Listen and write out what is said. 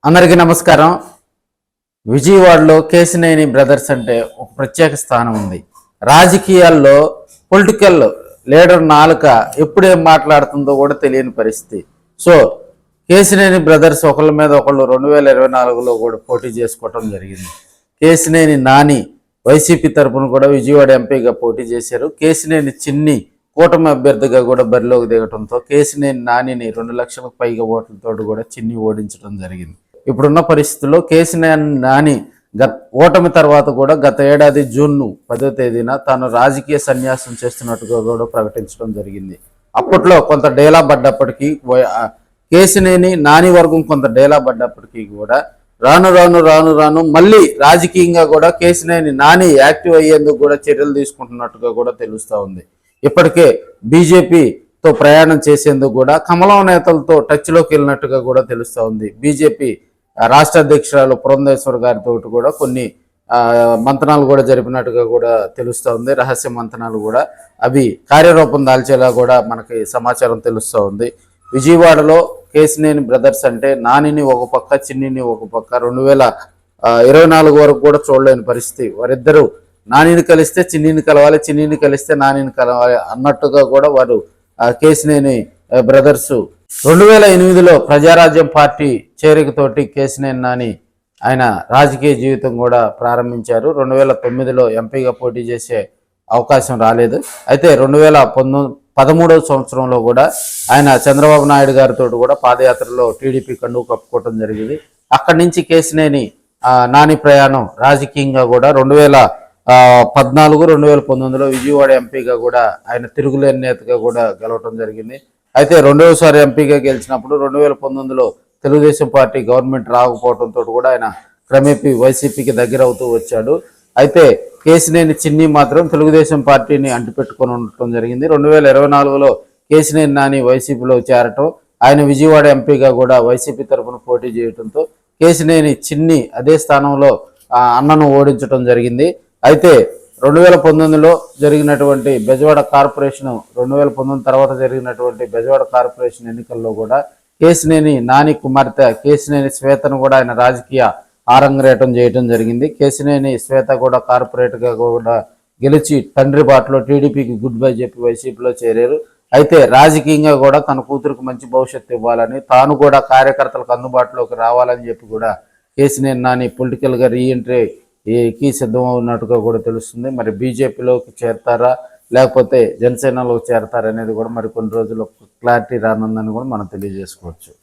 అందరికీ నమస్కారం. విజయవాడలో కేశినేని బ్రదర్స్ అంటే ఒక ప్రత్యేక స్థానం ఉంది. రాజకీయాల్లో పొలిటికల్ లీడర్ నాలుక ఎప్పుడేం మాట్లాడుతుందో కూడా తెలియని పరిస్థితి. సో కేశినేని బ్రదర్స్ ఒకళ్ళ మీద ఒకళ్ళు 2024లో కూడా పోటీ చేసుకోవటం జరిగింది. కేశినేని నాని వైసీపీ తరఫున కూడా విజయవాడ ఎంపీగా పోటీ చేశారు. కేశినేని చిన్ని కూటమి అభ్యర్థిగా కూడా బరిలోకి దిగటంతో కేశినేని నానిని 2 లక్షలకు పైగా ఓట్లతో కూడా చిన్ని ఓడించడం జరిగింది. ఇప్పుడున్న పరిస్థితుల్లో కేశినేని నాని ఓటమి తర్వాత కూడా గత ఏడాది జూన్ 10వ తేదీన తాను రాజకీయ సన్యాసం చేస్తున్నట్టుగా కూడా ప్రకటించడం జరిగింది. అప్పట్లో కొంత డేలా పడ్డప్పటికీ కేశినేని నాని వర్గం కొంత డేలా పడ్డప్పటికీ కూడా రాను రాను రాను రాను మళ్ళీ రాజకీయంగా కూడా కేశినేని నాని యాక్టివ్ అయ్యేందుకు కూడా చర్యలు తీసుకుంటున్నట్టుగా కూడా తెలుస్తూ ఉంది. ఇప్పటికే బీజేపీతో ప్రయాణం చేసేందుకు కూడా కమలం నేతలతో టచ్లోకి వెళ్ళినట్టుగా కూడా తెలుస్తూ ఉంది. బీజేపీ రాష్ట్ర అధ్యక్షురాలు పురంధేశ్వర్ గారితో కూడా కొన్ని మంతనాలు కూడా జరిపినట్టుగా కూడా తెలుస్తూ ఉంది. రహస్య మంతనాలు కూడా అవి కార్యరూపం దాల్చేలా కూడా మనకి సమాచారం తెలుస్తూ ఉంది. విజయవాడలో కేశినేని బ్రదర్స్ అంటే నానిని ఒక పక్క చిన్నిని ఒక పక్క 2024 వరకు కూడా చూడలేని పరిస్థితి. వారిద్దరూ నానిని కలిస్తే చిన్నిని కలవాలి, చిన్నిని కలిస్తే నానిని కలవాలి అన్నట్టుగా కూడా వారు కేశినేని బ్రదర్స్ 2008లో ప్రజారాజ్యం పార్టీ చేరికతోటి కేశినేని నాని ఆయన రాజకీయ జీవితం కూడా ప్రారంభించారు. 2009లో ఎంపీగా పోటీ చేసే అవకాశం రాలేదు. అయితే 2013వ సంవత్సరంలో కూడా ఆయన చంద్రబాబు నాయుడు గారితో కూడా పాదయాత్రలో టీడీపీ కండువు కప్పుకోవటం జరిగింది. అక్కడి నుంచి కేశినేని నాని ప్రయాణం రాజకీయంగా కూడా 2014, 2019లో విజయవాడ ఎంపీగా కూడా ఆయన తిరుగులేని నేతగా కూడా గెలవటం జరిగింది. అయితే రెండవసారి ఎంపీగా గెలిచినప్పుడు 2019లో తెలుగుదేశం పార్టీ గవర్నమెంట్ రాకపోవడంతో కూడా ఆయన క్రమేపీ వైసీపీకి దగ్గర అవుతూ వచ్చాడు. అయితే కేశినేని చిన్ని మాత్రం తెలుగుదేశం పార్టీని అంటిపెట్టుకొని ఉండటం జరిగింది. 2024లో కేశినేని నాని వైసీపీలో చేరటం, ఆయన విజయవాడ ఎంపీగా కూడా వైసీపీ తరఫున పోటీ చేయడంతో కేశినేని చిన్ని అదే స్థానంలో అన్నను ఓడించడం జరిగింది. అయితే 2019లో జరిగినటువంటి బెజవాడ కార్పొరేషన్ 2019 తర్వాత జరిగినటువంటి బెజవాడ కార్పొరేషన్ ఎన్నికల్లో కూడా కేశినేని నాని కుమార్తె కేశినేని శ్వేతను కూడా ఆయన రాజకీయ ఆరంగరేటం చేయడం జరిగింది. కేశినేని శ్వేత కూడా కార్పొరేట్గా కూడా గెలిచి తండ్రి బాటలో టీడీపీకి గుడ్ బై చెప్పి వైసీపీలో చేరారు. అయితే రాజకీయంగా కూడా తన కూతురుకు మంచి భవిష్యత్తు ఇవ్వాలని, తాను కూడా కార్యకర్తలకు అందుబాటులోకి రావాలని చెప్పి కూడా కేశినేని నాని పొలిటికల్గా రీఎంట్రీకి సిద్ధం ఉన్నట్టుగా కూడా తెలుస్తుంది. మరి బీజేపీలోకి చేరతారా లేకపోతే జనసేనలోకి చేరతారా అనేది కూడా మరి కొన్ని రోజుల్లో క్లారిటీ రానుందని కూడా మనం తెలియజేసుకోవచ్చు.